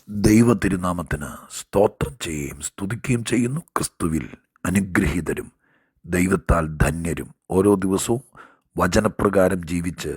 ദൈവ തിരുനാമത്തിന് സ്തോത്രം ചെയ്യുകയും സ്തുതിക്കുകയും ചെയ്യുന്നു. ക്രിസ്തുവിൽ അനുഗ്രഹീതരും ദൈവത്താൽ ധന്യരും ഓരോ ദിവസവും വചനപ്രകാരം ജീവിച്ച്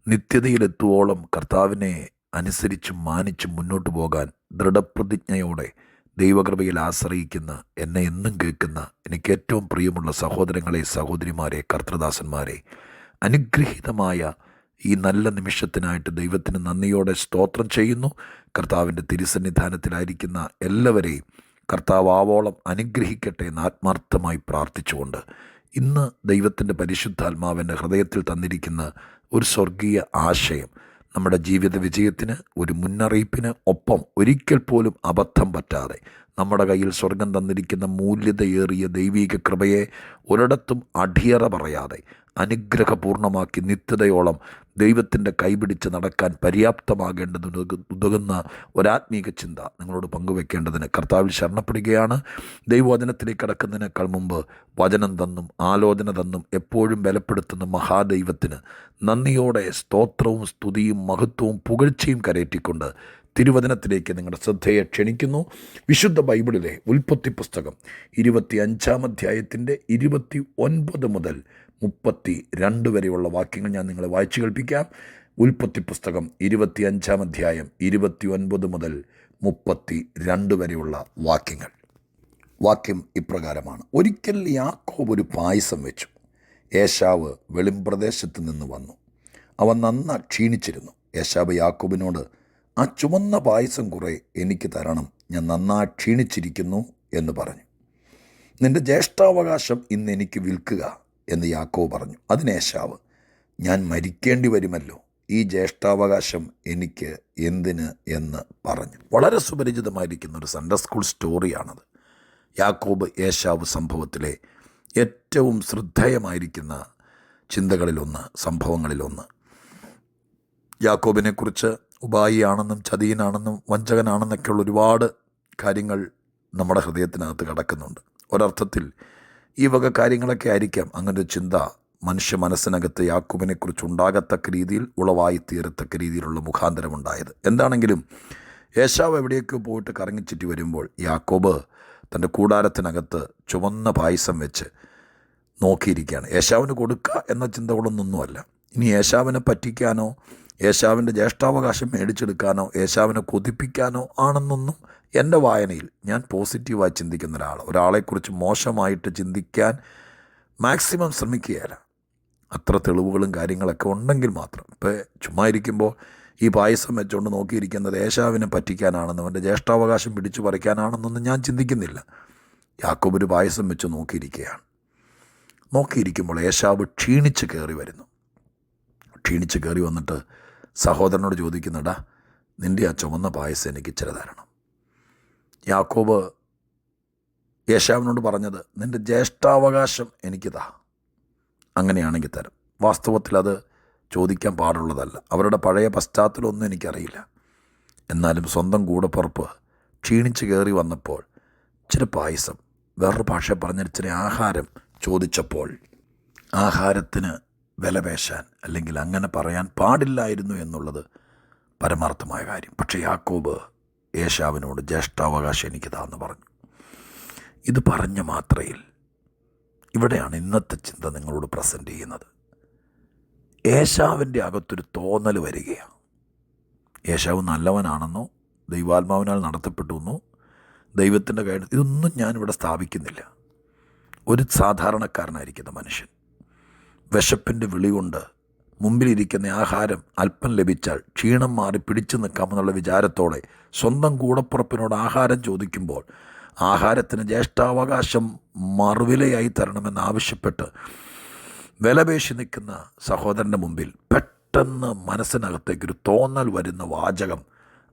നിത്യതയിലെത്തുവോളം കർത്താവിനെ അനുസരിച്ചും മാനിച്ചും മുന്നോട്ട് പോകാൻ ദൃഢപ്രതിജ്ഞയോടെ ദൈവകൃപയിൽ ആശ്രയിക്കുന്ന എന്നെ എന്നും കേൾക്കുന്ന എനിക്ക് ഏറ്റവും പ്രിയമുള്ള സഹോദരങ്ങളെ, സഹോദരിമാരെ, കർത്തൃദാസന്മാരെ, അനുഗ്രഹീതമായ ഈ നല്ല നിമിഷത്തിനായിട്ട് ദൈവത്തിന് നന്ദിയോടെ സ്തോത്രം ചെയ്യുന്നു. കർത്താവിൻ്റെ തിരുസന്നിധാനത്തിലായിരിക്കുന്ന എല്ലാവരെയും കർത്താവ് ആവോളം അനുഗ്രഹിക്കട്ടെ എന്ന് ആത്മാർത്ഥമായി പ്രാർത്ഥിച്ചുകൊണ്ട് ഇന്ന് ദൈവത്തിൻ്റെ പരിശുദ്ധാത്മാവിൻ്റെ ഹൃദയത്തിൽ തന്നിരിക്കുന്ന ഒരു സ്വർഗീയ ആശയം നമ്മുടെ ജീവിത വിജയത്തിന് ഒരു മുന്നറിയിപ്പിന് ഒപ്പം ഒരിക്കൽ പോലും അബദ്ധം പറ്റാതെ നമ്മുടെ കയ്യിൽ സ്വർഗം തന്നിരിക്കുന്ന മൂല്യതയേറിയ ദൈവീക കൃപയെ ഒരിടത്തും അടിയറ പറയാതെ അനുഗ്രഹപൂർണ്ണമാക്കി നിത്യതയോളം ദൈവത്തിൻ്റെ കൈപിടിച്ച് നടക്കാൻ പര്യാപ്തമാകേണ്ടതിന് ഉതകുന്ന ഒരാത്മീക ചിന്ത നിങ്ങളോട് പങ്കുവെക്കേണ്ടതിന് കർത്താവിൽ ശരണപ്പെടുകയാണ്. ദൈവവചനത്തിലേക്ക് കടക്കുന്നതിനേക്കാൾ മുമ്പ് വചനം തന്നും ആലോചന തന്നും എപ്പോഴും ബലപ്പെടുത്തുന്ന മഹാദൈവത്തിന് നന്ദിയോടെ സ്തോത്രവും സ്തുതിയും മഹത്വവും പുകഴ്ചയും കരയറ്റിക്കൊണ്ട് തിരുവചനത്തിലേക്ക് നിങ്ങളുടെ ശ്രദ്ധയെ ക്ഷണിക്കുന്നു. വിശുദ്ധ ബൈബിളിലെ ഉൽപ്പത്തി പുസ്തകം 25-ാം അധ്യായത്തിൻ്റെ 29 മുതൽ 32 വരെയുള്ള വാക്യങ്ങൾ ഞാൻ നിങ്ങളെ വായിച്ചു കേൾപ്പിക്കാം. ഉൽപ്പത്തി പുസ്തകം 25-ാം അധ്യായം 29 മുതൽ 32 വരെയുള്ള വാക്യങ്ങൾ. വാക്യം ഇപ്രകാരമാണ്: ഒരിക്കൽ യാക്കോബ് ഒരു പായസം വെച്ചു. ഏശാവ് വെളിമ്പ്രദേശത്ത് നിന്ന് വന്നു. അവൻ നന്ന ക്ഷീണിച്ചിരുന്നു. ഏശാവ് യാക്കോബിനോട്, ആ ചുമന്ന പായസം കുറെ എനിക്ക് തരണം, ഞാൻ നന്നായി ക്ഷീണിച്ചിരിക്കുന്നു എന്ന് പറഞ്ഞു. നിൻ്റെ ജ്യേഷ്ഠാവകാശം ഇന്ന് എനിക്ക് വിൽക്കുക എന്ന് യാക്കോബ് പറഞ്ഞു. അതിന് ഏശാവ്, ഞാൻ മരിക്കേണ്ടി വരുമല്ലോ, ഈ ജ്യേഷ്ഠാവകാശം എനിക്ക് എന്തിന് എന്ന് പറഞ്ഞു. വളരെ സുപരിചിതമായിരിക്കുന്ന ഒരു സൺഡേ സ്കൂൾ സ്റ്റോറിയാണത്. യാക്കോബ് ഏശാവ് സംഭവത്തിലെ ഏറ്റവും ശ്രദ്ധേയമായിരിക്കുന്ന ചിന്തകളിലൊന്ന്, സംഭവങ്ങളിലൊന്ന്. യാക്കോബിനെക്കുറിച്ച് ഉപായിയാണെന്നും ചതിയനാണെന്നും വഞ്ചകനാണെന്നൊക്കെയുള്ള ഒരുപാട് കാര്യങ്ങൾ നമ്മുടെ ഹൃദയത്തിനകത്ത് കിടക്കുന്നുണ്ട്. ഒരർത്ഥത്തിൽ ഈ വക കാര്യങ്ങളൊക്കെ ആയിരിക്കാം അങ്ങനൊരു ചിന്ത മനുഷ്യ മനസ്സിനകത്ത് യാക്കോബിനെക്കുറിച്ച് ഉണ്ടാകത്തക്ക രീതിയിൽ ഉളവായി തീരത്തക്ക രീതിയിലുള്ള മുഖാന്തരമുണ്ടായത്. എന്താണെങ്കിലും ഏശാവ് എവിടേക്കോ പോയിട്ട് കറങ്ങിച്ചിട്ട് വരുമ്പോൾ യാക്കോബ് തൻ്റെ കൂടാരത്തിനകത്ത് ചുവന്ന പായസം വെച്ച് നോക്കിയിരിക്കുകയാണ്. ഏശാവിന് കൊടുക്കുക എന്ന ചിന്തകളൊന്നൊന്നുമല്ല. ഇനി ഏശാവിനെ പറ്റിക്കാനോ ഏശാവിൻ്റെ ജ്യേഷ്ഠാവകാശം മേടിച്ചെടുക്കാനോ ഏശാവിനെ കൊതിപ്പിക്കാനോ ആണെന്നൊന്നും എൻ്റെ വായനയിൽ ഞാൻ പോസിറ്റീവായി ചിന്തിക്കുന്ന ഒരാളെക്കുറിച്ച് മോശമായിട്ട് ചിന്തിക്കാൻ മാക്സിമം ശ്രമിക്കുകയല്ല. അത്ര തെളിവുകളും കാര്യങ്ങളൊക്കെ ഉണ്ടെങ്കിൽ മാത്രം. ഇപ്പോൾ ചുമ്മാ ഇരിക്കുമ്പോൾ ഈ പായസം വെച്ചുകൊണ്ട് നോക്കിയിരിക്കുന്നത് ഏശാവിനെ പറ്റിക്കാനാണെന്നും അവൻ്റെ ജ്യേഷ്ഠാവകാശം പിടിച്ചു പറിക്കാനാണെന്നൊന്നും ഞാൻ ചിന്തിക്കുന്നില്ല. യാക്കോബ് ഒരു പായസം വെച്ച് നോക്കിയിരിക്കുകയാണ്. നോക്കിയിരിക്കുമ്പോൾ ഏശാവ് ക്ഷീണിച്ച് കയറി വരുന്നു. ക്ഷീണിച്ച് കയറി വന്നിട്ട് സഹോദരനോട് ചോദിക്കുന്നുടാ, നിൻ്റെ ആ ചുവന്ന പായസം എനിക്ക് ഇച്ചിരി തരണം. യാക്കോബ് ഏശാവിനോട് പറഞ്ഞത്, നിൻ്റെ ജ്യേഷ്ഠാവകാശം എനിക്ക് താ, അങ്ങനെയാണെങ്കിൽ തരാം. വാസ്തവത്തിൽ അത് ചോദിക്കാൻ പാടുള്ളതല്ല. അവരുടെ പഴയ പശ്ചാത്തലമൊന്നും എനിക്കറിയില്ല. എന്നാലും സ്വന്തം കൂടപ്പുറപ്പ് ക്ഷീണിച്ച് കയറി വന്നപ്പോൾ ഇച്ചിരി പായസം, വേറൊരു ഭാഷ പറഞ്ഞ ഇച്ചിരി ആഹാരം ചോദിച്ചപ്പോൾ ആഹാരത്തിന് വിലപേശാൻ അല്ലെങ്കിൽ അങ്ങനെ പറയാൻ പാടില്ലായിരുന്നു എന്നുള്ളത് പരമാർത്ഥമായ കാര്യം. പക്ഷേ യാക്കോബ് ഏശാവിനോട് ജ്യേഷ്ഠാവകാശം എനിക്ക് താന്ന് പറഞ്ഞു. ഇത് പറഞ്ഞ മാത്രയിൽ ഇവിടെയാണ് ഇന്നത്തെ ചിന്ത നിങ്ങളോട് പ്രസൻറ്റ് ചെയ്യുന്നത്. ഏശാവിൻ്റെ അകത്തൊരു തോന്നൽ വരികയാണ്. ഏശാവ് നല്ലവനാണെന്നോ ദൈവാത്മാവിനാൽ നടത്തപ്പെട്ടുവെന്നോ ദൈവത്തിൻ്റെ കയ്യിൽ ഇതൊന്നും ഞാനിവിടെ സ്ഥാപിക്കുന്നില്ല. ഒരു സാധാരണക്കാരനായിരിക്കുന്ന മനുഷ്യൻ വിശപ്പിൻ്റെ വിളി കൊണ്ട് മുമ്പിലിരിക്കുന്ന ആഹാരം അല്പം ലഭിച്ചാൽ ക്ഷീണം മാറി പിടിച്ചു നിൽക്കാമെന്നുള്ള വിചാരത്തോടെ സ്വന്തം കൂടപ്പുറപ്പിനോട് ആഹാരം ചോദിക്കുമ്പോൾ ആഹാരത്തിന് ജ്യേഷ്ഠാവകാശം മറുവിലയായി തരണമെന്നാവശ്യപ്പെട്ട് വിലപേശി നിൽക്കുന്ന സഹോദരൻ്റെ മുമ്പിൽ പെട്ടെന്ന് മനസ്സിനകത്തേക്കൊരു തോന്നൽ വരുന്ന വാചകം,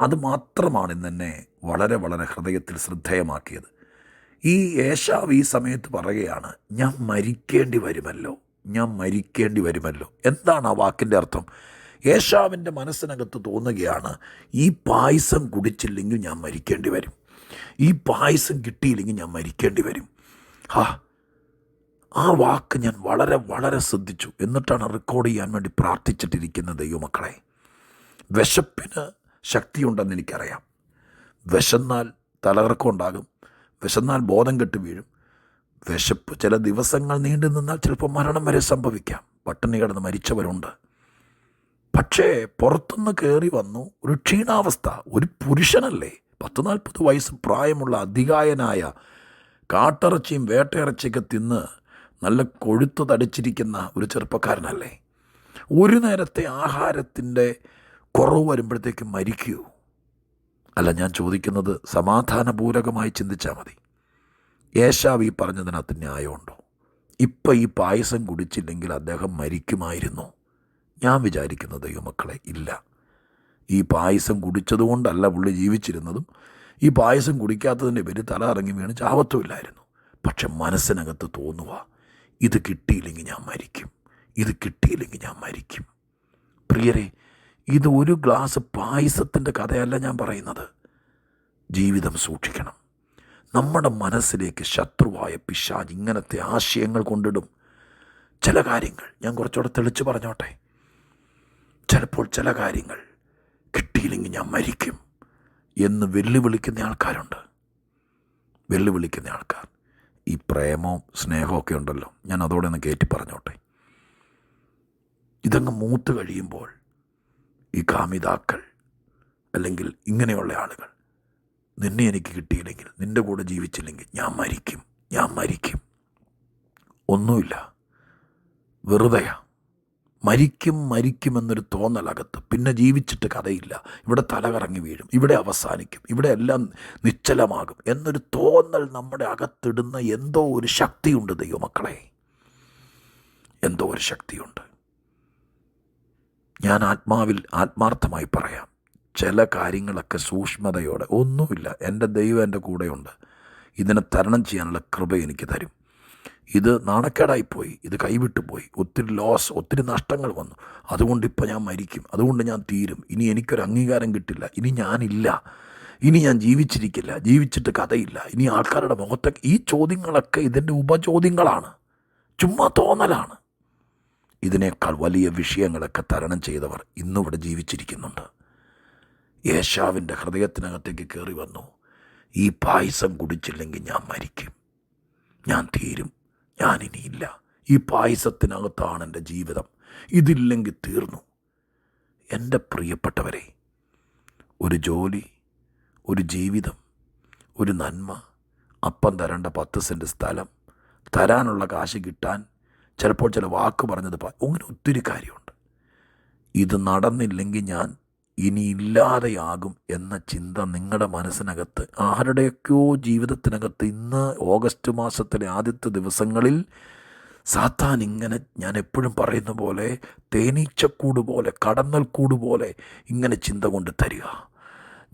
അത് മാത്രമാണ് ഇന്നെന്നെ വളരെ വളരെ ഹൃദയത്തിൽ ശ്രദ്ധേയമാക്കിയത്. ഈ ഏശാവ് ഈ സമയത്ത് പറയുകയാണ്, ഞാൻ മരിക്കേണ്ടി വരുമല്ലോ, ഞാൻ മരിക്കേണ്ടി വരുമല്ലോ. എന്താണ് ആ വാക്കിൻ്റെ അർത്ഥം? ഏശാവിൻ്റെ മനസ്സിനകത്ത് തോന്നുകയാണ്, ഈ പായസം കുടിച്ചില്ലെങ്കിൽ ഞാൻ മരിക്കേണ്ടി വരും, ഈ പായസം കിട്ടിയില്ലെങ്കിൽ ഞാൻ മരിക്കേണ്ടി വരും. ആ വാക്ക് ഞാൻ വളരെ വളരെ ശ്രദ്ധിച്ചു. എന്നിട്ടാണ് റെക്കോർഡ് ചെയ്യാൻ വേണ്ടി പ്രാർത്ഥിച്ചിട്ടിരിക്കുന്ന ദൈവമക്കളെ. വിശപ്പിന് ശക്തിയുണ്ടെന്ന് എനിക്കറിയാം. വിശന്നാൽ തലകറക്കം ഉണ്ടാകും, വിശന്നാൽ ബോധം കെട്ട് വീഴും. വിശപ്പ് ചില ദിവസങ്ങൾ നീണ്ടു നിന്നാൽ ചിലപ്പോൾ മരണം വരെ സംഭവിക്കാം. പട്ടിണി കിടന്ന് മരിച്ചവരുണ്ട്. പക്ഷേ പുറത്തുനിന്ന് കയറി വന്നു ഒരു ക്ഷീണാവസ്ഥ. ഒരു പുരുഷനല്ലേ, 40 വയസ്സ് പ്രായമുള്ള അധികായനായ, കാട്ടിറച്ചിയും വേട്ടയിറച്ചിയൊക്കെ തിന്ന് നല്ല കൊഴുത്ത് തടിച്ചിരിക്കുന്ന ഒരു ചെറുപ്പക്കാരനല്ലേ. ഒരു നേരത്തെ ആഹാരത്തിൻ്റെ കുറവ് വരുമ്പോഴത്തേക്കും മരിക്കൂ? അല്ല, ഞാൻ ചോദിക്കുന്നത് സമാധാനപൂർവകമായി ചിന്തിച്ചാൽ മതി. ഏശാവ് ഈ പറഞ്ഞതിനകത്ത് ന്യായമുണ്ടോ? ഇപ്പം ഈ പായസം കുടിച്ചില്ലെങ്കിൽ അദ്ദേഹം മരിക്കുമായിരുന്നു. ഞാൻ വിചാരിക്കുന്നത് ദൈവമക്കളെ, ഇല്ല. ഈ പായസം കുടിച്ചതുകൊണ്ടല്ല പുള്ളി ജീവിച്ചിരുന്നതും, ഈ പായസം കുടിക്കാത്തതിൻ്റെ പേര് തല ഇറങ്ങി വീണ് ചാവത്തുമില്ലായിരുന്നു. പക്ഷെ മനസ്സിനകത്ത് തോന്നുക, ഇത് കിട്ടിയില്ലെങ്കിൽ ഞാൻ മരിക്കും, ഇത് കിട്ടിയില്ലെങ്കിൽ ഞാൻ മരിക്കും. പ്രിയരെ, ഇത് ഒരു ഗ്ലാസ് പായസത്തിൻ്റെ കഥയല്ല ഞാൻ പറയുന്നത്. ജീവിതം സൂക്ഷിക്കണം. നമ്മുടെ മനസ്സിലേക്ക് ശത്രുവായ പിശാച് ഇങ്ങനത്തെ ആശയങ്ങൾ കൊണ്ടിടും. ചില കാര്യങ്ങൾ ഞാൻ കുറച്ചുകൂടെ തെളിച്ച് പറഞ്ഞോട്ടെ. ചിലപ്പോൾ ചില കാര്യങ്ങൾ കിട്ടിയില്ലെങ്കിൽ ഞാൻ മരിക്കും എന്ന് വെല്ലുവിളിക്കുന്ന ആൾക്കാരുണ്ട്. വെല്ലുവിളിക്കുന്ന ആൾക്കാർ. ഈ പ്രേമവും സ്നേഹമൊക്കെ ഉണ്ടല്ലോ, ഞാൻ അതോടെ ഒന്ന് കയറ്റി പറഞ്ഞോട്ടെ. ഇതങ്ങ് മൂത്ത് കഴിയുമ്പോൾ ഈ കാമിതാക്കൾ അല്ലെങ്കിൽ ഇങ്ങനെയുള്ള ആളുകൾ, നിന്നെ എനിക്ക് കിട്ടിയില്ലെങ്കിൽ, നിൻ്റെ കൂടെ ജീവിച്ചില്ലെങ്കിൽ ഞാൻ മരിക്കും, ഞാൻ മരിക്കും. ഒന്നുമില്ല, വെറുതെയാ. മരിക്കുമെന്നൊരു തോന്നലകത്ത്. പിന്നെ ജീവിച്ചിട്ട് കഥയില്ല, ഇവിടെ തലകറങ്ങി വീഴും, ഇവിടെ അവസാനിക്കും, ഇവിടെ എല്ലാം നിശ്ചലമാകും എന്നൊരു തോന്നൽ നമ്മുടെ അകത്തിടുന്ന എന്തോ ഒരു ശക്തിയുണ്ട് ദൈവമക്കളെ, എന്തോ ഒരു ശക്തിയുണ്ട്. ഞാൻ ആത്മാർത്ഥമായി പറയാം, ചില കാര്യങ്ങളൊക്കെ സൂക്ഷ്മതയോടെ, ഒന്നുമില്ല, എൻ്റെ ദൈവം എൻ്റെ കൂടെയുണ്ട്, ഇതിനെ തരണം ചെയ്യാനുള്ള കൃപ എനിക്ക് തരും. ഇത് നാണക്കേടായിപ്പോയി, ഇത് കൈവിട്ടുപോയി, ഒത്തിരി ലോസ്, ഒത്തിരി നഷ്ടങ്ങൾ വന്നു, അതുകൊണ്ടിപ്പോൾ ഞാൻ മരിക്കും, അതുകൊണ്ട് ഞാൻ തീരും, ഇനി എനിക്കൊരു അംഗീകാരം കിട്ടില്ല, ഇനി ഞാനില്ല, ഇനി ഞാൻ ജീവിച്ചിരിക്കില്ല, ജീവിച്ചിട്ട് കഥയില്ല, ഇനി ആൾക്കാരുടെ മുഖത്തൊക്കെ. ഈ ചോദ്യങ്ങളൊക്കെ ഇതിൻ്റെ ഉപചോദ്യങ്ങളാണ്, ചുമ്മാ തോന്നലാണ്. ഇതിനേക്കാൾ വലിയ വിഷയങ്ങളൊക്കെ തരണം ചെയ്തവർ ഇന്നിവിടെ ജീവിച്ചിരിക്കുന്നുണ്ട്. ഏശാവിൻ്റെ ഹൃദയത്തിനകത്തേക്ക് കയറി വന്നു, ഈ പായസം കുടിച്ചില്ലെങ്കിൽ ഞാൻ മരിക്കും, ഞാൻ തീരും, ഞാനിനിയില്ല, ഈ പായസത്തിനകത്താണ് എൻ്റെ ജീവിതം, ഇതില്ലെങ്കിൽ തീർന്നു. എൻ്റെ പ്രിയപ്പെട്ടവരെ, ഒരു ജോലി, ഒരു ജീവിതം, ഒരു നന്മ, അപ്പം തരേണ്ട 10 സെൻറ്റ് സ്ഥലം, തരാനുള്ള കാശ് കിട്ടാൻ ചിലപ്പോൾ ചില വാക്ക് പറഞ്ഞത്, അങ്ങനെ ഒത്തിരി കാര്യമുണ്ട്. ഇത് നടന്നില്ലെങ്കിൽ ഞാൻ ഇനി ഇല്ലാതെയാകും എന്ന ചിന്ത നിങ്ങളുടെ മനസ്സിനകത്ത്, ആരുടെയൊക്കെയോ ജീവിതത്തിനകത്ത് ഇന്ന് ഓഗസ്റ്റ് മാസത്തിലെ ആദ്യത്തെ ദിവസങ്ങളിൽ സാത്താൻ ഇങ്ങനെ, ഞാൻ എപ്പോഴും പറയുന്ന പോലെ, തേനീച്ചക്കൂട് പോലെ, കടന്നൽക്കൂട് പോലെ ഇങ്ങനെ ചിന്ത കൊണ്ട് തരിക.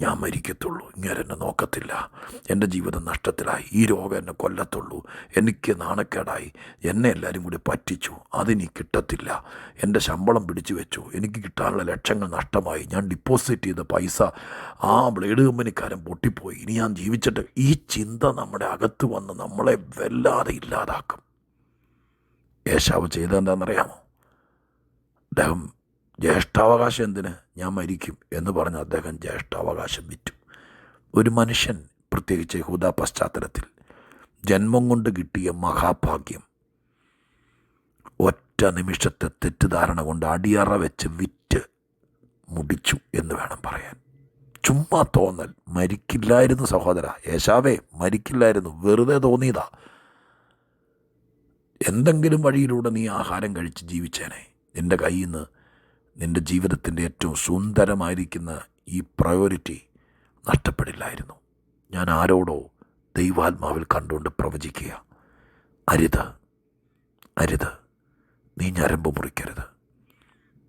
ഞാൻ മരിക്കത്തുള്ളൂ, ഇങ്ങനെ എന്നെ നോക്കത്തില്ല, എൻ്റെ ജീവിതം നഷ്ടത്തിലായി, ഈ രോഗം എന്നെ കൊല്ലത്തുള്ളൂ, എനിക്ക് നാണക്കേടായി, എന്നെ എല്ലാവരും കൂടി പറ്റിച്ചു, അതിനി കിട്ടത്തില്ല, എൻ്റെ ശമ്പളം പിടിച്ചു വെച്ചു, എനിക്ക് കിട്ടാനുള്ള ലക്ഷങ്ങൾ നഷ്ടമായി, ഞാൻ ഡിപ്പോസിറ്റ് ചെയ്ത പൈസ ആ ബ്ലേഡ് കമ്പനിക്കാരൻ പൊട്ടിപ്പോയി, ഇനി ഞാൻ ജീവിച്ചിട്ട്. ഈ ചിന്ത നമ്മുടെ അകത്ത് വന്ന് നമ്മളെ വല്ലാതെ ഇല്ലാതാക്കും. ഏശാവ് ചെയ്തതെന്താണെന്നറിയാമോ? അദ്ദേഹം ജ്യേഷ്ഠാവകാശം എന്തിന്, ഞാൻ മരിക്കും എന്ന് പറഞ്ഞ് അദ്ദേഹം ജ്യേഷ്ഠാവകാശം വിറ്റു. ഒരു മനുഷ്യൻ, പ്രത്യേകിച്ച് യഹൂദ പശ്ചാത്തലത്തിൽ ജന്മം കൊണ്ട് കിട്ടിയ മഹാഭാഗ്യം ഒറ്റ നിമിഷത്തെ തെറ്റിദ്ധാരണ കൊണ്ട് അടിയറ വെച്ച് വിറ്റ് മുടിച്ചു എന്ന് വേണം പറയാൻ. ചുമ്മാ തോന്നൽ. മരിക്കില്ലായിരുന്നു സഹോദര, ഏശാവേ മരിക്കില്ലായിരുന്നു, വെറുതെ തോന്നിയതാ. എന്തെങ്കിലും വഴിയിലൂടെ നീ ആഹാരം കഴിച്ച് ജീവിച്ചേനെ. നിൻ്റെ കയ്യിൽ നിന്ന് നിൻ്റെ ജീവിതത്തിൻ്റെ ഏറ്റവും സുന്ദരമായിരിക്കുന്ന ഈ പ്രയോറിറ്റി നഷ്ടപ്പെടില്ലായിരുന്നു. ഞാൻ ആരോടോ ദൈവാത്മാവിൽ കണ്ടുകൊണ്ട് പ്രവചിക്കുക, അരുത്, അരുത്, നീ ഞരമ്പ് മുറിക്കരുത്,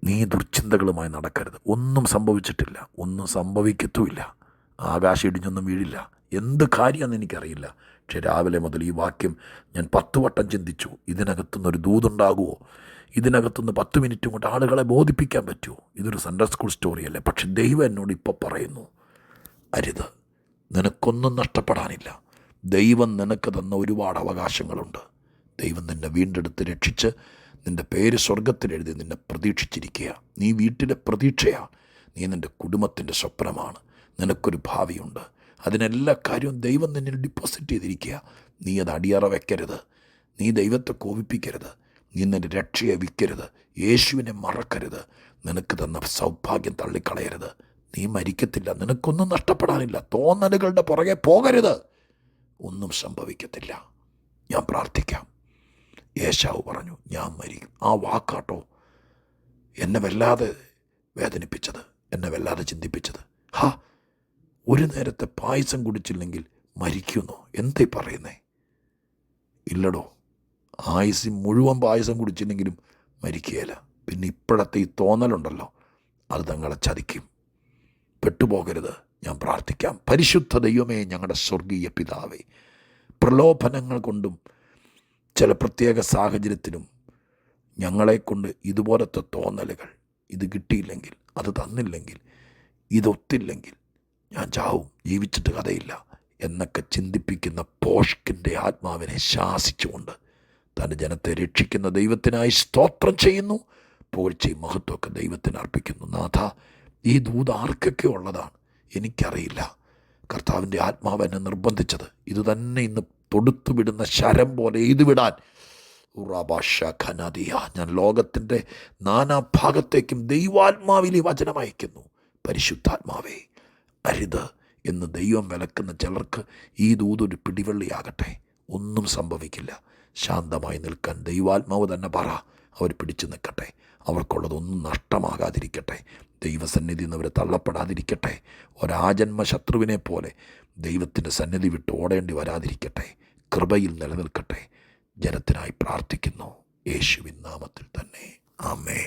നീ ദുർചിന്തകളുമായി നടക്കരുത്. ഒന്നും സംഭവിച്ചിട്ടില്ല, ഒന്നും സംഭവിക്കത്തുമില്ല, ആകാശം ഇടിഞ്ഞൊന്നും വീഴില്ല. എന്ത് കാര്യമെന്ന് എനിക്കറിയില്ല, പക്ഷെ രാവിലെ മുതൽ ഈ വാക്യം ഞാൻ 10 വട്ടം ചിന്തിച്ചു. ഇതിനകത്തുനിന്നൊരു ദൂതുണ്ടാകുമോ? ഇതിനകത്തുനിന്ന് 10 മിനിറ്റ് കൊണ്ട് ആളുകളെ ബോധിപ്പിക്കാൻ പറ്റുമോ? ഇതൊരു സൺഡേ സ്കൂൾ സ്റ്റോറിയല്ലേ. പക്ഷെ ദൈവം എന്നോട് ഇപ്പോൾ പറയുന്നു, അരുത്, നിനക്കൊന്നും നഷ്ടപ്പെടാനില്ല. ദൈവം നിനക്ക് തന്ന ഒരുപാട് അവകാശങ്ങളുണ്ട്. ദൈവം നിന്നെ വീണ്ടെടുത്ത് രക്ഷിച്ച് നിൻ്റെ പേര് സ്വർഗത്തിലെഴുതി നിന്നെ പ്രതീക്ഷിച്ചിരിക്കുക. നീ വീട്ടിലെ പ്രതീക്ഷയാണ്, നീ നിൻ്റെ കുടുംബത്തിൻ്റെ സ്വപ്നമാണ്, നിനക്കൊരു ഭാവിയുണ്ട്. അതിനെല്ലാ കാര്യവും ദൈവം നിന്നിൽ ഡിപ്പോസിറ്റ് ചെയ്തിരിക്കുക. നീ അത് അടിയറ വയ്ക്കരുത്. നീ ദൈവത്തെ കോപിപ്പിക്കരുത്. നീ നിൻ്റെ രക്ഷയെ വിൽക്കരുത്. യേശുവിനെ മറക്കരുത്. നിനക്ക് തന്ന സൗഭാഗ്യം തള്ളിക്കളയരുത്. നീ മരിക്കത്തില്ല. നിനക്കൊന്നും നഷ്ടപ്പെടാനില്ല. തോന്നലുകളുടെ പുറകെ പോകരുത്. ഒന്നും സംഭവിക്കത്തില്ല. ഞാൻ പ്രാർത്ഥിക്കാം. യേശാവ് പറഞ്ഞു, ഞാൻ മരിക്കും. ആ വാക്കാട്ടോ എന്നെ വല്ലാതെ വേദനിപ്പിച്ചത്, എന്നെ വല്ലാതെ ചിന്തിപ്പിച്ചത്. ഒരു നേരത്തെ പായസം കുടിച്ചില്ലെങ്കിൽ മരിക്കുമെന്നോ? എന്തേ പറയുന്നേ? ഇല്ലടോ, മുഴുവൻ പായസം കുടിച്ചില്ലെങ്കിലും മരിക്കുകയില്ല. പിന്നെ ഇപ്പോഴത്തെ ഈ തോന്നലുണ്ടല്ലോ, അത് തങ്ങളെ ചതിക്കും. പെട്ടുപോകരുത്. ഞാൻ പ്രാർത്ഥിക്കാം. പരിശുദ്ധ ദൈവമേ, ഞങ്ങളുടെ സ്വർഗീയ പിതാവേ, പ്രലോഭനങ്ങൾ കൊണ്ടും ചില പ്രത്യേക സാഹചര്യത്തിലും ഞങ്ങളെക്കൊണ്ട് ഇതുപോലത്തെ തോന്നലുകൾ, ഇത് കിട്ടിയില്ലെങ്കിൽ, അത് തന്നില്ലെങ്കിൽ, ഇതൊത്തില്ലെങ്കിൽ ഞാൻ ചാവും, ജീവിച്ചിട്ട് കഥയില്ല എന്നൊക്കെ ചിന്തിപ്പിക്കുന്ന പോഷ്കിൻ്റെ ആത്മാവിനെ ശാസിച്ചുകൊണ്ട് തൻ്റെ ജനത്തെ രക്ഷിക്കുന്ന ദൈവത്തിനായി സ്തോത്രം ചെയ്യുന്നു. പുകഴ്ചയും മഹത്വമൊക്കെ ദൈവത്തിന് അർപ്പിക്കുന്നു. നാഥ, ഈ ദൂത് ആർക്കൊക്കെ ഉള്ളതാണ് എനിക്കറിയില്ല. കർത്താവിൻ്റെ ആത്മാവ് എന്നെ നിർബന്ധിച്ചത് ഇത് തന്നെ ഇന്ന് തൊടുത്തു വിടുന്ന ശരം പോലെ എയ്തു വിടാൻ. ഞാൻ ലോകത്തിൻ്റെ നാനാഭാഗത്തേക്കും ദൈവാത്മാവിൽ ഈ വചനം അയക്കുന്നു. പരിശുദ്ധാത്മാവേ, അരുത് എന്ന് ദൈവം വിലക്കുന്ന ചിലർക്ക് ഈ ദൂതൊരു പിടിവള്ളിയാകട്ടെ. ഒന്നും സംഭവിക്കില്ല. ശാന്തമായി നിൽക്കാൻ ദൈവാത്മാവ് തന്നെ പറ. അവർ പിടിച്ചു നിൽക്കട്ടെ. അവർക്കുള്ളതൊന്നും നഷ്ടമാകാതിരിക്കട്ടെ. ദൈവസന്നിധി നിന്ന് അവർ തള്ളപ്പെടാതിരിക്കട്ടെ. ഒരാജന്മ ശത്രുവിനെ പോലെ ദൈവത്തിൻ്റെ സന്നിധി വിട്ട് ഓടേണ്ടി വരാതിരിക്കട്ടെ. കൃപയിൽ നിലനിൽക്കട്ടെ. ജനത്തിനായി പ്രാർത്ഥിക്കുന്നു യേശുവിൻ നാമത്തിൽ തന്നെ. ആമേൻ.